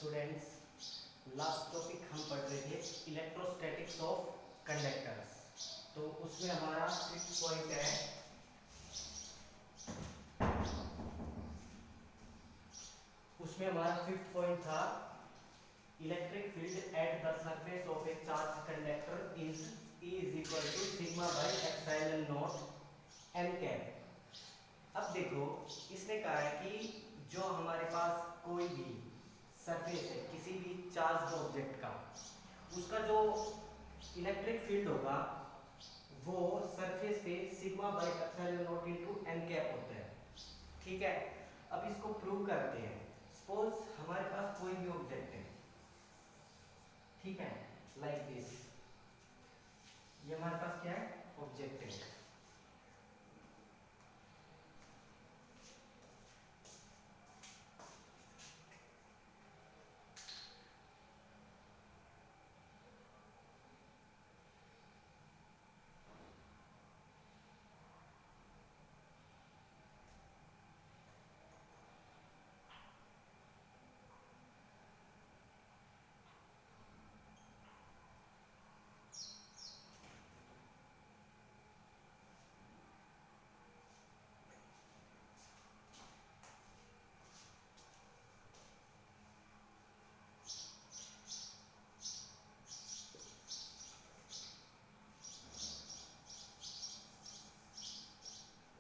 Students, last topic हम पढ़ रहे थे इलेक्ट्रोस्टैटिक्स ऑफ कंडक्टर्स। तो उसमें हमारा 6 पॉइंट है, उसमें हमारा 5th पॉइंट था electric field at the surface of a charge conductor is E is equal to sigma by epsilon not n cap. अब देखो, इसने कहा है कि जो हमारे पास कोई भी सरफेस है किसी भी चार्ज ऑब्जेक्ट का, उसका जो इलेक्ट्रिक फील्ड होगा वो सरफेस पे sigma by epsilon not into n cap होता है। ठीक है, अब इसको प्रूव करते हैं। सपोज हमारे पास कोई भी ऑब्जेक्ट है, ठीक है, लाइक दिस। ये हमारे पास क्या है? ऑब्जेक्ट है।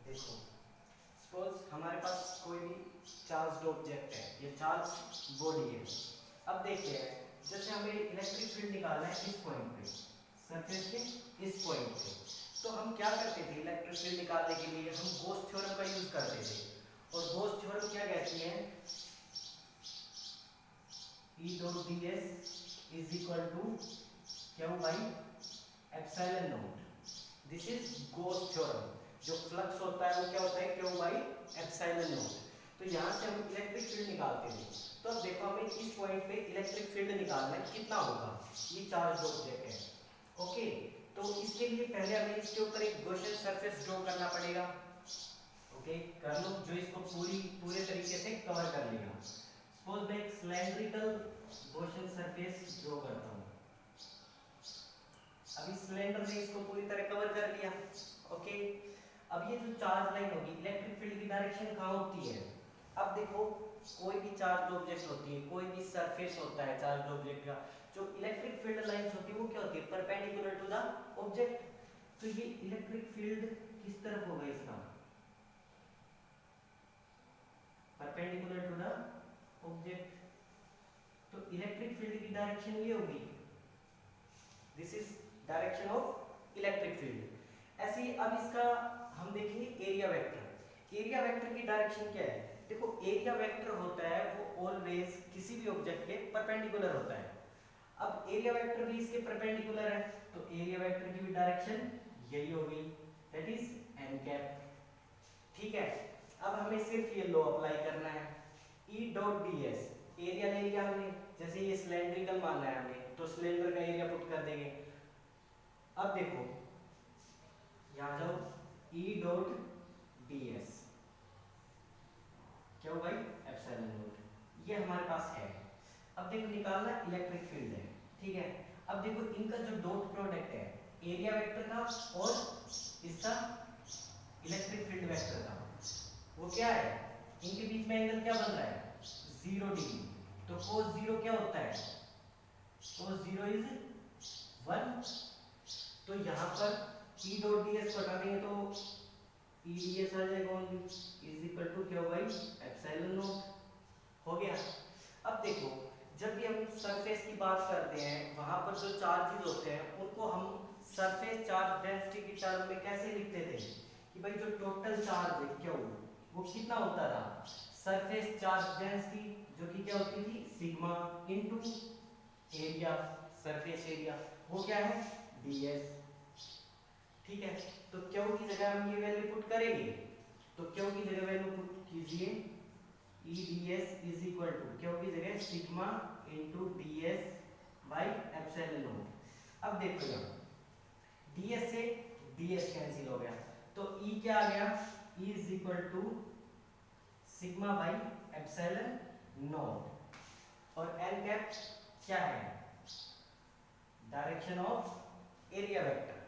देखो, सपोज हमारे पास कोई भी चार्ज ऑब्जेक्ट है, ये चार्ज बॉडी है। अब देखते हैं, जैसे हमें इलेक्ट्रिक फील्ड निकालना है इस पॉइंट पे, सरफेस के इस पॉइंट पे, तो हम क्या करते थे? इलेक्ट्रिक फील्ड निकालने के लिए हम गॉस थ्योरम का यूज करते थे। और गॉस थ्योरम क्या कहती है? E dot ds is equal to q by epsilon not. This is Gauss theorem. जो फ्लक्स होता है वो क्या होता है? Q by epsilon not. तो यहाँ से हम इलेक्ट्रिक फील्ड निकालते थे। तो अब देखो, हमें इस पॉइंट पे इलेक्ट्रिक फील्ड निकालना है, कितना होगा? ये चार्ज ऑब्जेक्ट है, ओके। तो इसके लिए पहले हमें इसके ऊपर एक गॉसियन सरफेस ड्रॉ करना पड़ेगा। ओके, कर लो, जो इसको पूरे तरीके से कवर कर लेगा। सपोज मैं एक सिलेंड्रिकल गॉसियन सरफेस ड्रॉ करता हूँ। अभी सिलेंडर ने इसको पूरी तरह कवर कर लिया, ओके। अब ये जो चार्ज लाइन होगी, इलेक्ट्रिक फील्ड की डायरेक्शन कहाँ होती है? अब देखो, कोई भी चार्ज ऑब्जेक्ट होती है, कोई भी सरफेस होता है चार्ज ऑब्जेक्ट का, जो इलेक्ट्रिक फील्ड लाइंस होती है वो क्या होती है? Perpendicular to the object. तो ये इलेक्ट्रिक फील्ड किस तरफ होगा? इसका परपेंडिकुलर टू द ऑब्जेक्ट। तो इलेक्ट्रिक फील्ड की डायरेक्शन ये होगी, this is direction of electric field. ऐसे ही अब इसका हम देखेंगे एरिया वेक्टर। एरिया वेक्टर की डायरेक्शन क्या है? देखो, एरिया वेक्टर होता है वो ऑलवेज किसी भी ऑब्जेक्ट के परपेंडिकुलर होता है। अब एरिया वेक्टर भी इसके परपेंडिकुलर है, तो एरिया वेक्टर की भी डायरेक्शन यही होगी, दैट इज एन कैप। ठीक है, अब हमें सिर्फ ये लॉ अप्लाई करना है। E डॉट ds, एरिया ले लिया हमने, जैसे ये सिलेंड्रिकल मानना है हमें, तो सिलेंडर का एरिया पुट कर देंगे। अब देखो, यहां जाओ, E डॉट ds क्या होगा? Epsilon not. ये हमारे पास है। अब देखो, निकालना इलेक्ट्रिक फील्ड है, ठीक है। अब देखो, इनका जो डॉट प्रोडक्ट है एरिया वेक्टर का और इसका इलेक्ट्रिक फील्ड वेक्टर का, वो क्या है? इनके बीच में एंगल क्या बन रहा है? 0 डिग्री। तो cos 0 क्या होता है? cos 0 is 1। तो यहाँ पर E डॉट ds को हटा देंगे तो E ds आ जाएगा ओनली, इज इक्वल टू क्या बाई एप्सिलॉन नॉट। हो गया। अब देखो, जब भी हम सरफेस की बात करते हैं, वहां पर जो चार्जेस होते हैं उनको हम सरफेस चार्ज डेंसिटी की टर्म में कैसे लिखते थे? कि भाई जो टोटल चार्ज है क्यू, वो कितना होता था? सरफेस चार्ज डेंसिटी, जो कि क्या होती थी? Sigma into area, surface area, वो क्या है? ds। ठीक है, तो क्यू की जगह हम ये वैल्यू पुट करेंगे, तो क्यू की जगह वैल्यू पुट कीजिए, E ds is equal to q की जगह sigma into ds by epsilon not. अब देखो, यहाँ ds से ds कैंसिल हो गया, तो E क्या आ गया? E is equal to sigma by epsilon not. और एन कैप क्या है, डायरेक्शन ऑफ एरिया वेक्टर,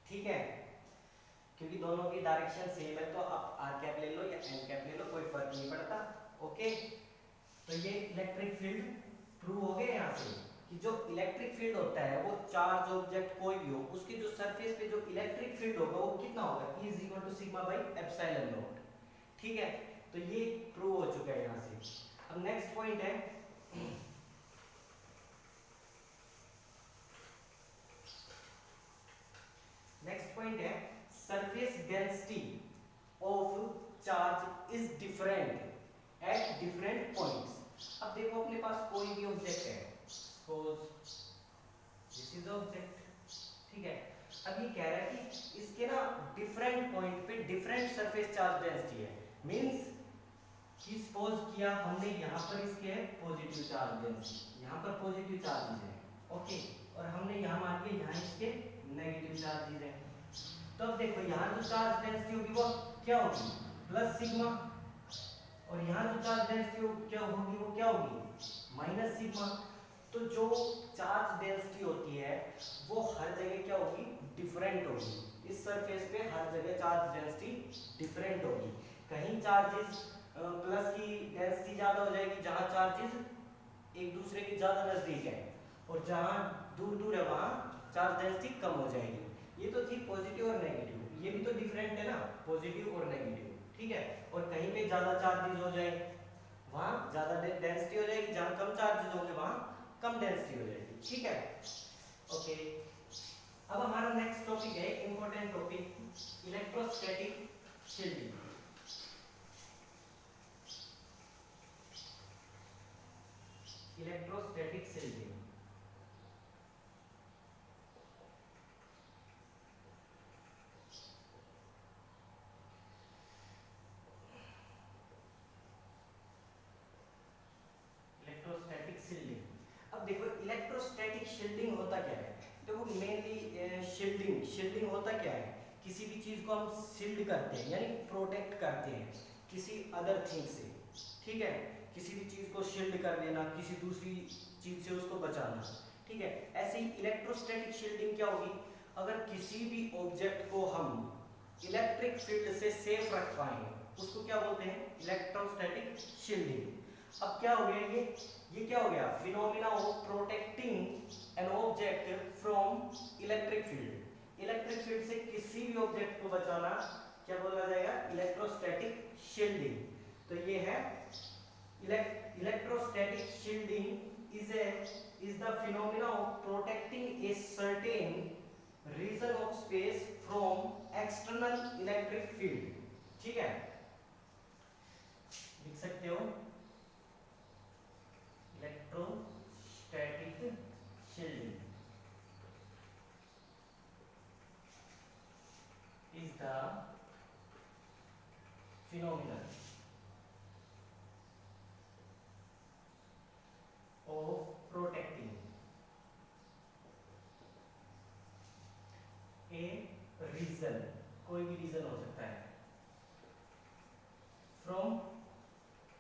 ठीक है, क्योंकि दोनों की डायरेक्शन सेम है तो आप आर कैप ले लो या एन कैप ले लो, कोई फर्क नहीं पड़ता। ओके, तो ये इलेक्ट्रिक फील्ड प्रूव हो गया यहाँ से कि जो इलेक्ट्रिक फील्ड होता है वो चार्ज ऑब्जेक्ट कोई भी हो उसकी जो सरफेस पे जो इलेक्ट्रिक फील्ड होगा वो कितना होगा, E is equal to sigma by epsilon not, ठीक है, तो ये प्रूव हो चुका है यहाँ से। अब नेक्स्ट पॉइंट है surface density of charge is different at different points. अब देखो अपने पास कोई भी ऑब्जेक्ट है, सपोज दिस इज ऑब्जेक्ट, ठीक है, अब ये कह रहा है कि इसके ना डिफरेंट पॉइंट पे डिफरेंट सरफेस चार्ज डेंसिटी है, मींस कि सपोज किया हमने यहाँ पर इसके पॉजिटिव चार्ज डेंसिटी, यहाँ पर पॉजिटिव चार्जेस है, ओके, और हमने यहाँ मान लिया यहाँ इसके नेगेटिव चार्जेस है, तो अब देखो यहाँ जो चार्ज डेंसिटी होगी वो क्या होगी, प्लस सिग्मा, और यहाँ जो चार्ज डेंसिटी क्या होगी वो क्या होगी, माइनस सिग्मा। तो जो चार्ज डेंसिटी होती है वो हर जगह क्या होगी, डिफरेंट होगी, इस सरफेस पे हर जगह चार्ज डेंसिटी डिफरेंट होगी, कहीं चार्जेस प्लस की डेंसिटी ज्यादा हो जाएगी जहाँ चार्जेस एक दूसरे के ज्यादा नजदीक है, और जहाँ दूर दूर है वहाँ चार्ज डेंसिटी कम हो जाएगी। ये तो थी पॉजिटिव और नेगेटिव, ये भी तो डिफरेंट है ना, पॉजिटिव और नेगेटिव, ठीक है, और कहीं पे ज्यादा चार्जेस हो जाए वहाँ ज्यादा डेंसिटी हो जाएगी, जहाँ कम चार्जेस होंगे वहाँ कम डेंसिटी हो जाएगी, ठीक है, ओके। अब हमारा नेक्स्ट टॉपिक है important topic, electrostatic shielding. Electrostatic shielding, electrostatic shielding. अब देखो इलेक्ट्रोस्टैटिक शील्डिंग होता क्या है, देखो मेनली शील्डिंग होता क्या है, किसी भी चीज को हम शील्ड करते हैं यानी प्रोटेक्ट करते हैं किसी अदर थिंग से, ठीक है, किसी भी चीज को शील्ड कर देना, किसी दूसरी चीज से उसको बचाना, ठीक है, ऐसे ही इलेक्ट्रोस्टैटिक शील्डिंग क्या होगी, अगर किसी भी ऑब्जेक्ट को हम इलेक्ट्रिक फील्ड से सेफ रख पाएंगे उसको क्या बोलते हैं, इलेक्ट्रोस्टैटिक शील्डिंग। अब क्या हो गया ये क्या हो गया, phenomena of protecting an object from electric field, electric field से किसी भी ऑब्जेक्ट को बचाना क्या बोला जाएगा, इलेक्ट्रोस्टैटिक शील्डिंग। तो ये है electrostatic shielding is the phenomena of protecting a certain region of space from external electric field, ठीक है, लिख सकते हो electrostatic shielding is the phenomenon of protecting a region, कोई भी रीजन हो सकता है, फ्रॉम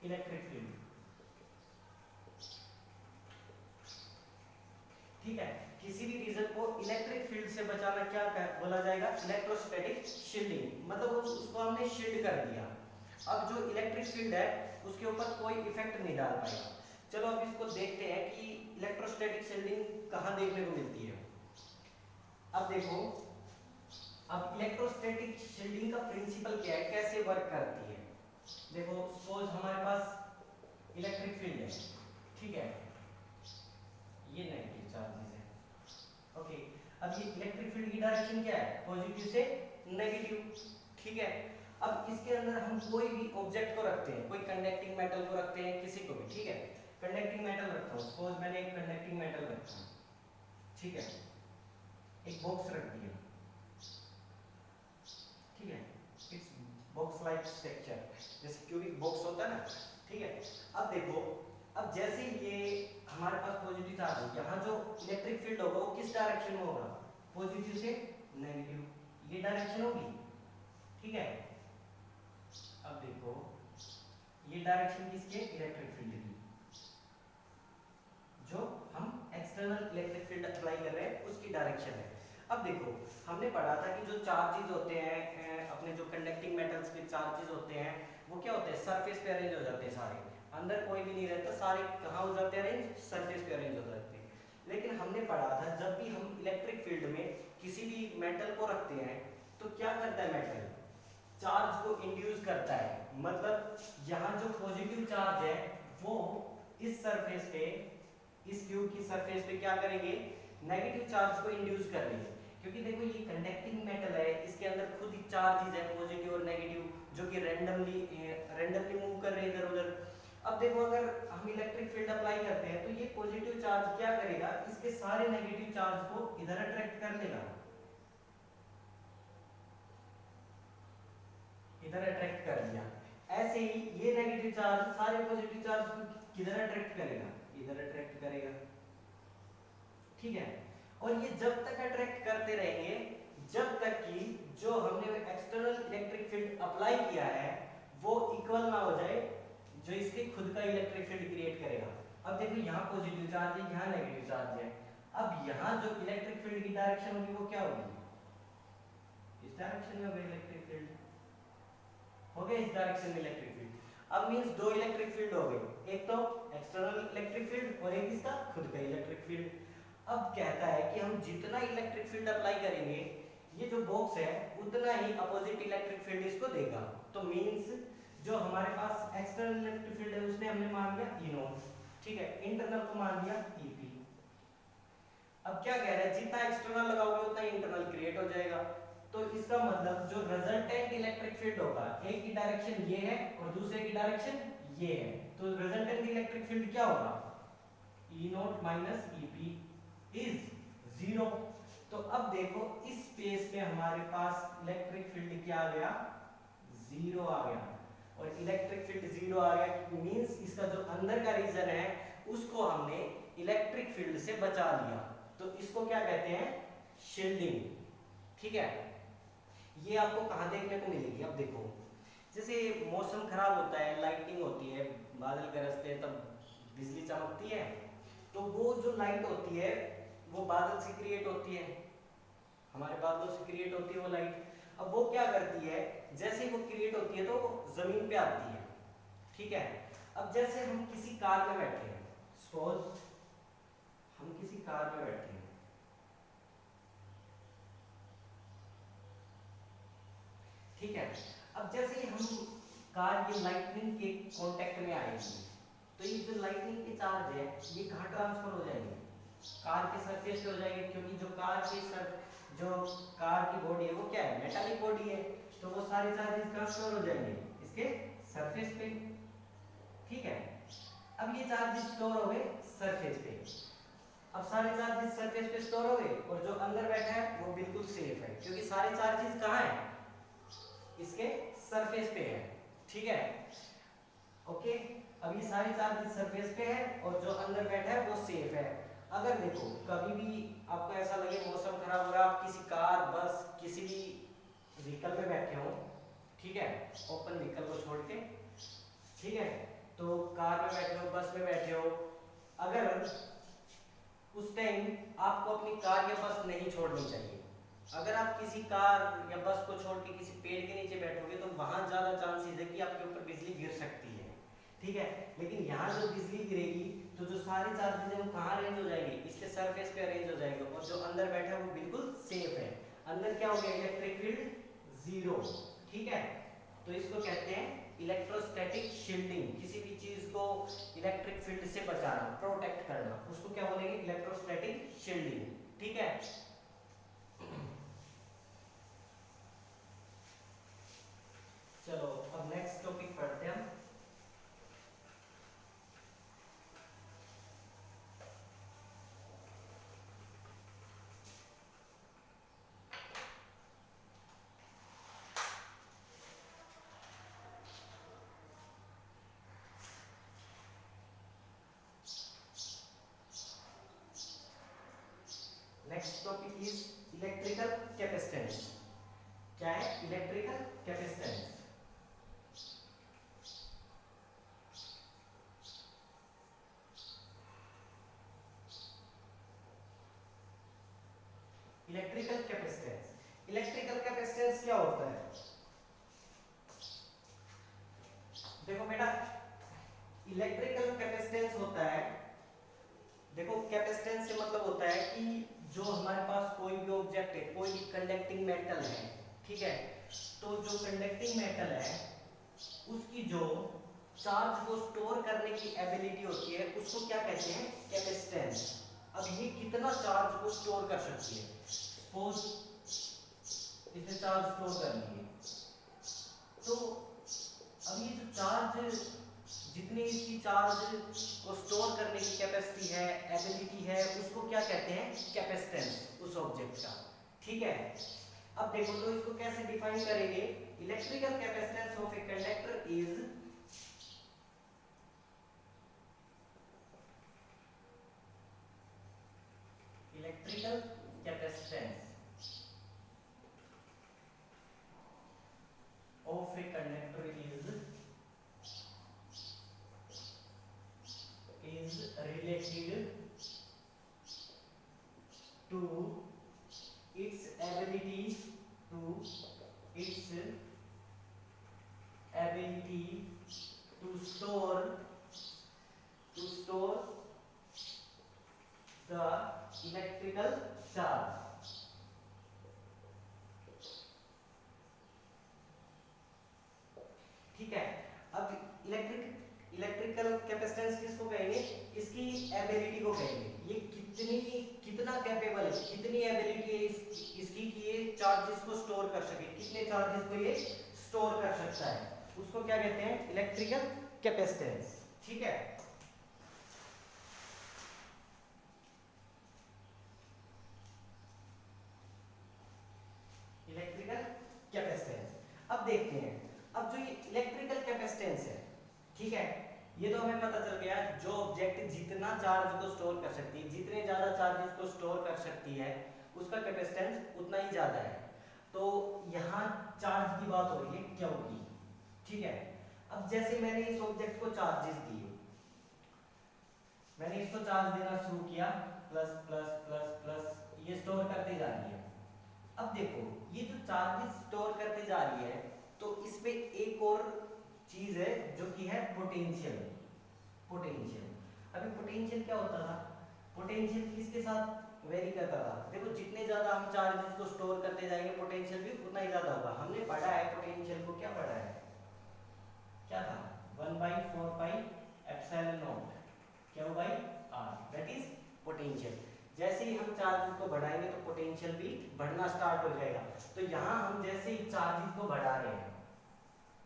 इलेक्ट्रिक फील्ड, ठीक है, किसी भी रीजन को इलेक्ट्रिक फील्ड से बचाना क्या बोला जाएगा, इलेक्ट्रोस्टैटिक शील्डिंग, मतलब उसको हमने शील्ड कर दिया, अब जो इलेक्ट्रिक फील्ड है उसके ऊपर कोई इफेक्ट नहीं डाल पाएगा। चलो अब इसको देखते हैं कि इलेक्ट्रोस्टैटिक शील्डिंग कहाँ देखने को मिलती है। अब देखो, अब इलेक्ट्रोस्टैटिक शील्डिंग का प्रिंसिपल क्या है, कैसे वर्क करती है, देखो सपोज हमारे पास इलेक्ट्रिक फील्ड है, ठीक है, ये नेगेटिव चार्जेस है, ओके, अब ये इलेक्ट्रिक फील्ड की डायरेक्शन क्या है, पॉजिटिव से नेगेटिव, ठीक है, अब इसके अंदर हम कोई भी ऑब्जेक्ट को रखते हैं, कोई कंडक्टिंग मेटल को रखते हैं, किसी को भी, ठीक है, कंडक्टिंग मेटल रखता हूँ, सपोज मैंने एक कंडक्टिंग मेटल रखा, ठीक है, एक बॉक्स रख दिया, ठीक है, इट्स बॉक्स लाइक स्ट्रक्चर, जैसे क्यूबिक बॉक्स होता है ना, ठीक है, अब देखो, अब जैसे ये हमारे पास पॉजिटिव चार्ज है, यहाँ जो इलेक्ट्रिक फील्ड होगा वो किस डायरेक्शन में होगा, पॉजिटिव से नेगेटिव, ये डायरेक्शन होगी, ठीक है, अब देखो ये डायरेक्शन किसकी है, इलेक्ट्रिक फील्ड की, एक्सटर्नल इलेक्ट्रिक फील्ड अप्लाई कर रहे हैं उसकी डायरेक्शन है। अब देखो हमने पढ़ा था कि जो चार्जेस होते हैं अपने जो कंडक्टिंग मेटल्स के चार्जेस होते हैं वो क्या होते हैं, सरफेस पे अरेंज हो जाते हैं सारे, अंदर कोई भी नहीं रहता, सारे कहाँ हो जाते हैं अरेंज, सरफेस पे अरेंज हो जाते हैं। लेकिन हमने पढ़ा था जब भी हम इलेक्ट्रिक फील्ड में किसी भी मेटल को रखते हैं तो क्या करता है मेटल, चार्ज को इंड्यूस करता है। मतलब यहाँ जो पॉजिटिव चार्ज है वो इस सरफेस पे, इस ट्यूब की सरफेस पे क्या करेंगे, नेगेटिव चार्ज को इंड्यूस कर लेंगे। क्योंकि देखो ये कंडक्टिंग मेटल है, इसके अंदर खुद ही चार्जेस है पॉजिटिव और नेगेटिव जो कि रैंडमली मूव कर रहे हैं इधर उधर। अब देखो अगर हम इलेक्ट्रिक फील्ड अप्लाई करते हैं तो ये पॉजिटिव चार्ज क्या करेगा, इसके सारे नेगेटिव चार्ज को इधर अट्रैक्ट कर लेगा, इधर अट्रैक्ट कर लिया। ऐसे ही ये नेगेटिव चार्ज सारे पॉजिटिव चार्ज को किधर अट्रैक्ट करेगा, इधर अट्रैक्ट करेगा। ठीक है, और ये जब तक अट्रैक्ट करते रहेंगे जब तक कि जो हमने एक्सटर्नल इलेक्ट्रिक फील्ड अप्लाई किया है वो इक्वल ना हो जाए जो इसके खुद का इलेक्ट्रिक फील्ड क्रिएट करेगा। अब देखो यहाँ पॉजिटिव चार्ज है, यहाँ नेगेटिव चार्ज है। अब यहाँ जो इलेक्ट्रिक फील्ड की डायरेक्शन होगी वो क्या होगी, इस डायरेक्शन में होगी इलेक्ट्रिक फील्ड, हो गया इस डायरेक्शन में इलेक्ट्रिक फील्ड। अब मींस दो इलेक्ट्रिक फील्ड हो गए, एक तो एक्सटर्नल इलेक्ट्रिक फील्ड और एक इसका खुद का इलेक्ट्रिक फील्ड। अब कहता है कि हम जितना इलेक्ट्रिक फील्ड अप्लाई करेंगे ये जो बॉक्स है उतना ही अपोजिट इलेक्ट्रिक फील्ड इसको देगा। तो मींस जो हमारे पास एक्सटर्नल इलेक्ट्रिक फील्ड है उसने हमने मान लिया ई नॉट, ठीक है, इंटरनल को मान लिया ईपी। अब क्या कह रहा है, जितना एक्सटर्नल लगाओगे उतना इंटरनल क्रिएट हो जाएगा। तो इसका मतलब जो रिजल्टेंट इलेक्ट्रिक फील्ड होगा, एक की डायरेक्शन ये है और दूसरे की डायरेक्शन ये है, तो रिजल्टेंट इलेक्ट्रिक फील्ड क्या होगा, ई नॉट माइनस ईपी इज 0। तो अब देखो इस स्पेस में हमारे पास इलेक्ट्रिक फील्ड क्या आ गया, 0 आ गया। और इलेक्ट्रिक फील्ड 0 आ गया मींस इसका जो अंदर का रीजन है उसको हमने इलेक्ट्रिक फील्ड से बचा लिया। तो इसको क्या कहते हैं, शील्डिंग। ठीक है, ये आपको कहाँ देखने को मिलेगी, अब देखो जैसे मौसम खराब होता है, लाइटिंग होती है, बादल गरजते हैं तब बिजली चमकती है, तो वो जो लाइट होती है वो बादल से क्रिएट होती है, हमारे बादलों से क्रिएट होती है वो लाइट। अब वो क्या करती है, जैसे वो क्रिएट होती है तो जमीन पे आती है। ठीक है, अब जैसे हम किसी कार में बैठे हैं, सपोज हम किसी कार में बैठे हैं, ठीक है, अब जैसे हम कार ये लाइटनिंग के कांटेक्ट में आएगी तो ये जो लाइटनिंग के चार्ज है ये कहाँ ट्रांसफर हो जाएंगे, कार के सरफेस पे हो जाएंगे। क्योंकि जो कार की बॉडी है वो क्या है, मेटालिक बॉडी है, तो वो सारे चार्जेस ट्रांसफर हो जाएंगे इसके सरफेस पे। ठीक है, अब ये चार्जेस स्टोर हो गए सरफेस पे, अब सारे चार्जेस सरफेस पे स्टोर हो गए और जो अंदर बैठा है वो बिल्कुल सेफ है क्योंकि सारे चार्जेस कहाँ है, इसके सरफेस पे है। ठीक है, ओके, अब ये सारे चार्जेस सरफेस पे है और जो अंदर बैठा है वो सेफ है। अगर देखो कभी भी आपको ऐसा लगे मौसम खराब हो रहा है, आप किसी कार बस किसी भी व्हीकल में बैठे हो, ठीक है, ओपन व्हीकल को छोड़ के, ठीक है, तो कार में बैठे हो, बस में बैठे हो, अगर उस टाइम आपको अपनी कार या बस नहीं छोड़नी चाहिए। अगर आप किसी कार या बस को छोड़ के किसी पेड़ के नीचे बैठोगे तो वहां ज्यादा चांसेस है कि आपके ऊपर बिजली गिर सकती है। ठीक है, लेकिन यहाँ जो बिजली गिरेगी तो जो सारे चार्जेस हैं वो कहाँ अरेंज हो जाएंगे, इसके सरफेस पे अरेंज हो जाएंगे और जो अंदर बैठा है वो बिल्कुल सेफ है। अंदर क्या हो गया, इलेक्ट्रिक फील्ड 0। ठीक है, तो इसको कहते हैं इलेक्ट्रोस्टैटिक शील्डिंग। किसी भी चीज को इलेक्ट्रिक फील्ड से बचाना, प्रोटेक्ट करना, उसको क्या बोलेंगे, इलेक्ट्रोस्टैटिक शील्डिंग। ठीक है, चलो अब नेक्स्ट टॉपिक पढ़ते हैं हम। Next topic is electrical capacitance. क्या है, electrical capacitance. Electrical capacitance, electrical capacitance क्या होता है? देखो बेटा, इलेक्ट्रिकल कैपेसिटेंस होता है, देखो कैपेसिटेंस से मतलब होता है कि जो हमारे पास कोई भी ऑब्जेक्ट है, कोई भी कंडक्टिंग मेटल है, ठीक है, तो जो कंडक्टिंग मेटल है उसकी जो चार्ज को स्टोर करने की एबिलिटी होती है उसको क्या कहते हैं? कैपेसिटेंस। अब ये कितना चार्ज को स्टोर कर सकती है? सपोज इसने चार्ज स्टोर कर लिए, तो अब ये जो चार्ज, जितनी इसकी चार्ज को स्टोर करने की कैपेसिटी है, एबिलिटी है, उसको क्या कहते हैं? कैपेसिटेंस उस ऑब्जेक्ट का, ठीक है। अब देखो तो इसको कैसे डिफाइन करेंगे? Electrical capacitance of a conductor is electrical capacitance of a conductor is related to its ability to store the electrical charge, ठीक है। अब इलेक्ट्रिकल कैपेसिटेंस किसको कहेंगे? इसकी एबिलिटी को कहेंगे, ये कितना कैपेबल है, कितनी एबिलिटी है इसकी कि ये चार्जेस को स्टोर कर सके, कितने चार्जेस को ये स्टोर कर सकता है, उसको क्या कहते हैं? इलेक्ट्रिकल कैपेसिटेंस, ठीक है। इलेक्ट्रिकल कैपेसिटेंस, अब देखते हैं, अब जो ये इलेक्ट्रिकल कैपेसिटेंस है, ठीक है, ये तो हमें पता चल गया जो ऑब्जेक्ट जितना चार्ज को स्टोर कर सकती है, जितने ज्यादा चार्जेस को स्टोर कर सकती है उसका कैपेसिटेंस उतना ही ज्यादा है। तो यहाँ चार्ज की बात हो रही है क्यू की, ठीक है। अब जैसे मैंने इस ऑब्जेक्ट को चार्जेस दिए, मैंने इसको चार्ज देना शुरू किया, प्लस प्लस प्लस प्लस, ये स्टोर करते जा रही है। अब देखो ये जो चार्जेस स्टोर करते जा रही है, तो इसमें एक और चीज है जो कि है पोटेंशियल। अभी पोटेंशियल क्या होता था? पोटेंशियल किसके साथ वेरी करता था? देखो जितने ज्यादा हम चार्जेस को स्टोर करते जाएंगे पोटेंशियल भी उतना ही ज्यादा होगा। हमने पढ़ा है पोटेंशियल को, क्या पढ़ा है? क्या था? 1/4 पाई epsilon not Q by R, that is potential. जैसे ही हम चार्जेस को बढ़ाएंगे तो पोटेंशियल भी बढ़ना स्टार्ट हो जाएगा। तो यहाँ हम जैसे ही चार्जेस को बढ़ा रहे हैं,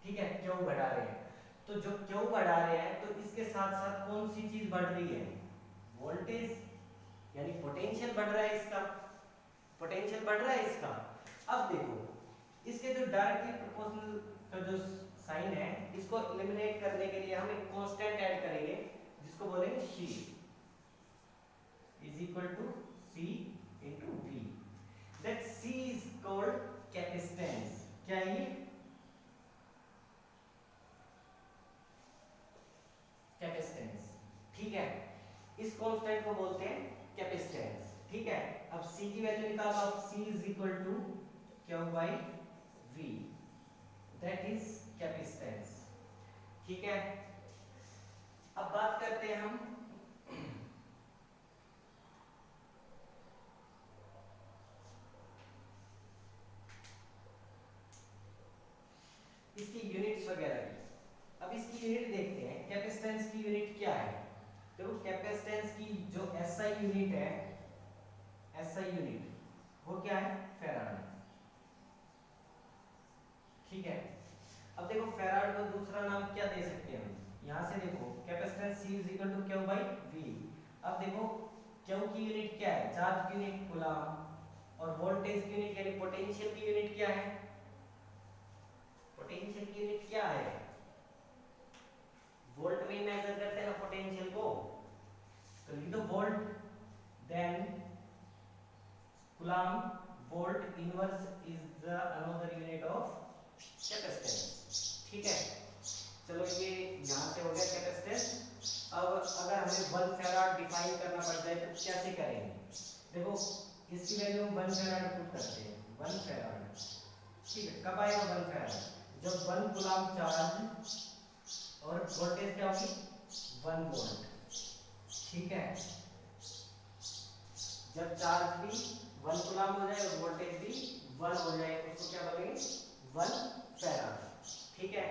ठीक है, क्यों बढ़ा रहे हैं, तो जो क्यों बढ़ा रहे हैं तो इसके साथ साथ कौन सी चीज बढ़ रही है? वोल्टेज, यानी पोटेंशियल बढ़ रहा है इसका, पोटेंशियल बढ़ रहा है इसका। अब देखो इसके जो डायरेक्टली प्रोपोर्शनल का जो साइन है, इसको एलिमिनेट करने के लिए हम एक कांस्टेंट ऐड करेंगे जिसको बोलेंगे C is equal to C into V. That C is called capacitance. क्या है ये? कैपेसिटेंस, ठीक है। इस कांस्टेंट को बोलते हैं कैपेसिटेंस, ठीक है। अब C की वैल्यू निकालो, अब C is equal to Q by V, that is capacitance, ठीक है। अब बात करते हैं हम इसकी यूनिट्स वगैरह की। अब इसकी यूनिट देखते हैं, कैपेसिटेंस की यूनिट क्या है? देखो कैपेसिटेंस की जो SI यूनिट है, SI यूनिट वो क्या है? फैराड, ठीक है। अब देखो फैराड का दूसरा नाम क्या दे सकते हैं हम? यहाँ से देखो capacitance C is equal to Q by V। अब देखो Q की यूनिट क्या है? चार्ज की यूनिट कूलम, और वोल्टेज की यूनिट यानी पोटेंशियल की यूनिट क्या है? पोटेंशियल की यूनिट क्या है? वोल्ट में मेजर करते हैं ना पोटेंशियल को, तो लिख दो volt, then coulomb, volt inverse is the another unit of capacitance, ठीक है। चलो ये यहाँ से हो गया कैपेसिटेंस। अब अगर हमें 1 फैराड डिफाइन करना पड़ जाए तो कैसे करेंगे? देखो इसकी वैल्यू हम 1 फैराड पुट करते हैं, 1 फैराड। ठीक है, कब आएगा 1 फैराड? जब 1 कूलम चार्ज और वोल्टेज क्या होगी 1 वोल्ट। ठीक है, जब चार्ज भी 1 कूलम हो जाए और वोल्टेज भी 1 हो जाए उसको क्या बोलेंगे 1 फैराड। ठीक है,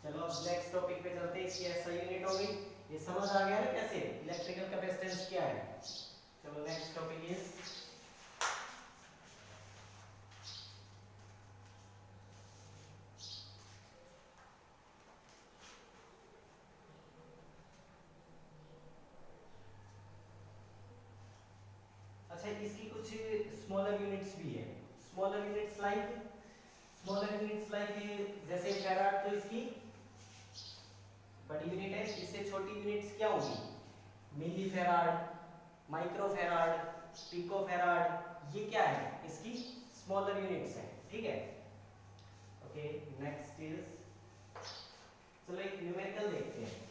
चलो अब नेक्स्ट टॉपिक पे चलते हैं। इसकी SI यूनिट होगी, ये समझ आ गया ना कैसे इलेक्ट्रिकल कैपेसिटेंस क्या है। चलो नेक्स्ट टॉपिक इज अच्छा, इसकी कुछ स्मॉलर यूनिट्स भी है। स्मॉलर यूनिट्स लाइक जैसे फैराड तो इसकी बड़ी यूनिट है, इससे छोटी यूनिट्स क्या होगी milli farad, micro farad, pico farad, ये क्या है इसकी स्मॉलर यूनिट्स है। ठीक है, ओके नेक्स्ट इज चलो एक न्यूमेरिकल देखते हैं।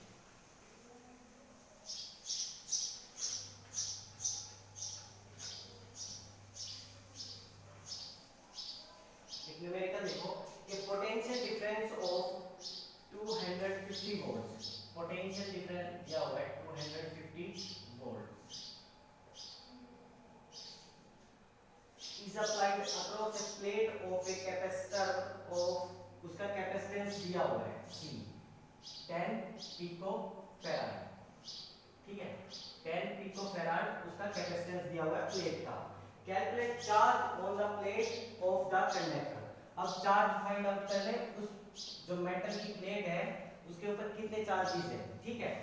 एक न्यूमेरिकल देखो, a potential difference of 250 volts, potential difference क्या हुआ है 250 volt is applied across a plate of a capacitor of, उसका कैपेसिटेंस दिया हुआ है C 10 पिको फैराड। ठीक है, 10 पिको फैराड उसका कैपेसिटेंस दिया हुआ है प्लेट का। Calculate charge on the plate of the conductor. अब चार्ज फाइंड आउट कर ले उस जो मेटल की प्लेट है उसके ऊपर कितने चार्जेस है। ठीक है,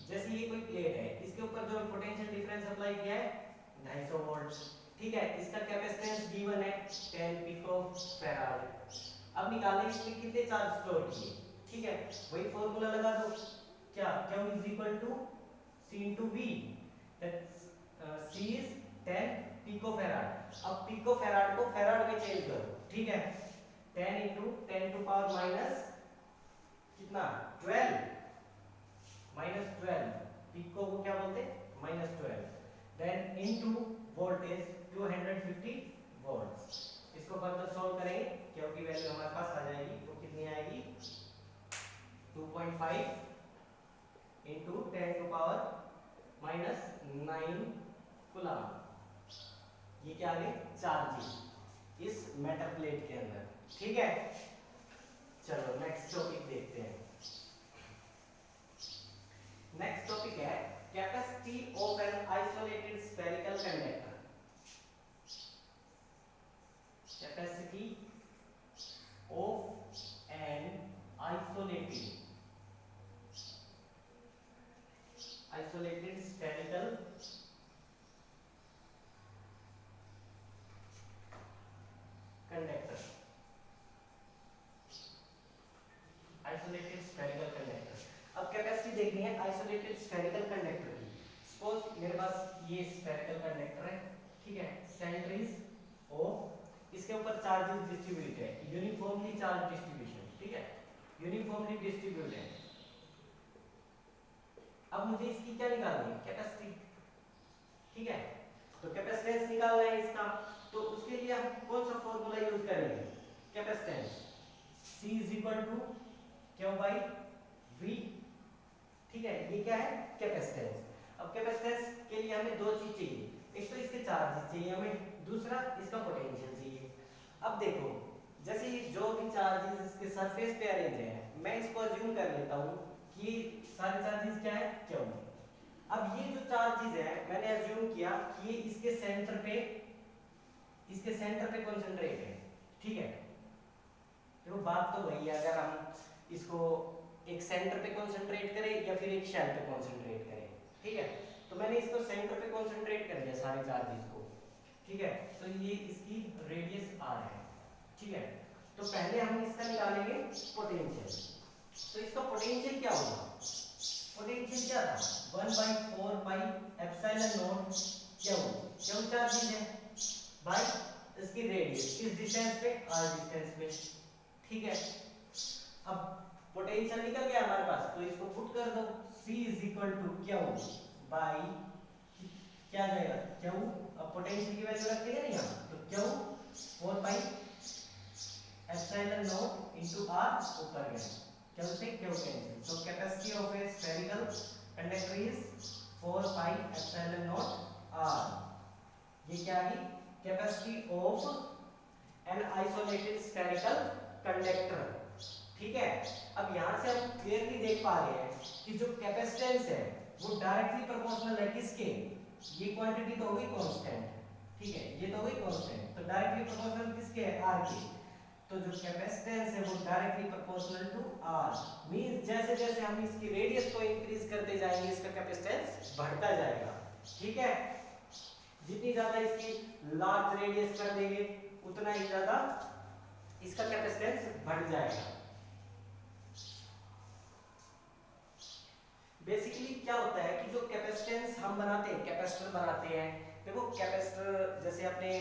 जैसे ये कोई प्लेट है, इसके ऊपर जो पोटेंशियल डिफरेंस अप्लाई किया है 250 वोल्ट। ठीक है, इसका कैपेसिटेंस गिवन है 10 पिको फैराड। अब निकालें इसमें कितने चार्ज स्टोर किए। ठीक है, वही फार्मूला लगा दो, क्या Q is equal to C into V, that C is 10 pico farad. अब पिको फैराड को फैराड में चेंज करो। ठीक है, 10 into 10 to power माइनस कितना 12 माइनस 12, पिको को क्या बोलते हैं minus 12, then into voltage 250 volts. इसको फर्दर सॉल्व करेंगे क्योंकि वैल्यू हमारे पास आ जाएगी, तो कितनी आएगी 2.5 into 10 to power minus 9 coulomb. ये क्या आ गए चार्जेस इस मेटल प्लेट के अंदर। ठीक है, चलो नेक्स्ट टॉपिक देखते हैं। नेक्स्ट टॉपिक है capacity of an isolated spherical conductor. Capacity of an isolated spherical conductor. Isolated spherical conductor. अब कैपेसिटी देखनी है आइसोलेटेड स्फेरिकल कंडक्टर की। सपोज मेरे पास ये स्फेरिकल कंडक्टर है। ठीक है, सेंटर इज O, इसके ऊपर चार्जेस डिस्ट्रीब्यूट है यूनिफॉर्मली चार्ज डिस्ट्रीब्यूशन। ठीक है, यूनिफॉर्मली डिस्ट्रीब्यूट है। अब मुझे इसकी क्या निकालनी है कैपेसिटी। ठीक है, तो कैपेसिटेंस निकालना है इसका, तो उसके लिए हम कौन सा फॉर्मूला यूज करेंगे capacitance C is equal to Q by V। ठीक है, ये क्या है कैपेसिटेंस। अब कैपेसिटेंस के लिए हमें दो चीज चाहिए, एक तो इसके चार्जेस चाहिए हमें, दूसरा इसका पोटेंशियल चाहिए। अब देखो जैसे ये जो भी चार्जेस इसके सरफेस पे अरेंज है, मैं इसको अज्यूम कर लेता हूँ कि सारे चार्जेस क्या है Q। अब ये जो चार्जेस है मैंने अज्यूम किया कि ये इसके सेंटर पे कंसंट्रेट है। ठीक है, देखो बात तो वही है, अगर हम इसको एक सेंटर पे कंसंट्रेट करें या फिर एक शेल पे कंसंट्रेट करें। ठीक है, तो मैंने इसको सेंटर पे कंसंट्रेट कर दिया सारे चार्जेस को। ठीक है, तो ये इसकी रेडियस r है। ठीक है, तो पहले हम इसका निकालेंगे पोटेंशियल। तो इसका पोटेंशियल क्या होगा, पोटेंशियल क्या था 1/4 पाई एप्सिलॉन नॉट क्यों चार्जेस है बाय इसकी रेडियस, किस डिस्टेंस पे r डिस्टेंस पे। ठीक है, अब पोटेंशियल निकल गया हमारे पास, तो इसको पुट कर दो C is equal to Q by क्या आ जाएगा क्यू, अब पोटेंशियल की वैल्यू रखेंगे ना यहाँ, तो q 4 pi epsilon not into r ऊपर गया, क्यू से q cancel, so capacity of a spherical conductor is 4 pi epsilon not r. ये क्या है, capacity of an isolated spherical conductor. ठीक है, अब यहां से हम क्लियरली देख पा रहे हैं कि जो कैपेसिटेंस है वो डायरेक्टली प्रोपोर्शनल है किसके, ये क्वांटिटी तो होगी कांस्टेंट, ठीक है, ये तो होगी कांस्टेंट, तो डायरेक्टली प्रोपोर्शनल किसके है, आर के। तो जो कैपेसिटेंस है वो directly proportional to r, means जैसे जैसे हम इसकी रेडियस को इंक्रीज करते जाएंगे इसका कैपेसिटेंस बढ़ता जाएगा। ठीक है, जितनी ज्यादा इसकी लार्ज रेडियस कर देंगे उतना ही ज्यादा इसका कैपेसिटेंस बढ़ जाएगा। बेसिकली क्या होता है कि जो कैपेसिटेंस हम बनाते हैं, कैपेसिटर बनाते हैं, देखो कैपेसिटर जैसे अपने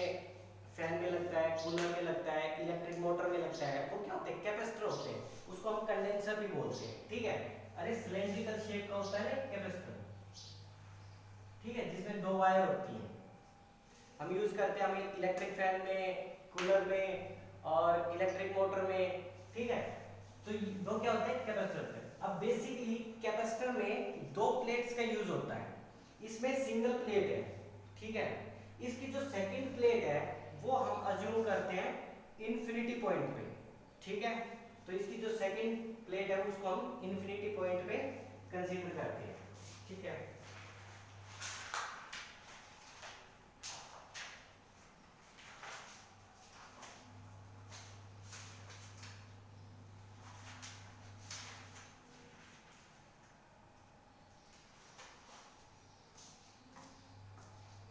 फैन में लगता है, कूलर में लगता है, इलेक्ट्रिक मोटर में लगता है, वो क्या होते हैं, कैपेसिटर होते हैं, उसको हम कंडेंसर भी बोलते हैं। ठीक है, अरे सिलेंड्रिकल शेप का होता है ना कैपेसिटर, ठीक है, जिसमें 2 वायर होती है, हम यूज करते हैं हम इलेक्ट्रिक फैन में, कूलर में और इलेक्ट्रिक मोटर में। ठीक है, तो वो क्या होता है, कैपेसिटर होता है। अब बेसिकली कैपेसिटर में 2 प्लेट्स का यूज होता है, इसमें सिंगल प्लेट है, ठीक है, इसकी जो सेकंड प्लेट है वो हम अज्यूम करते हैं इंफिनिटी पॉइंट पे। ठीक है, तो इसकी जो सेकंड प्लेट है उसको हम इंफिनिटी पॉइंट पे कंसीडर करते हैं। ठीक है,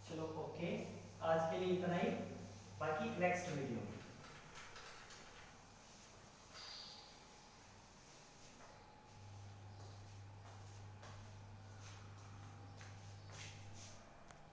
चलो ओके, आज के लिए इतना ही, बाकी नेक्स्ट वीडियो में।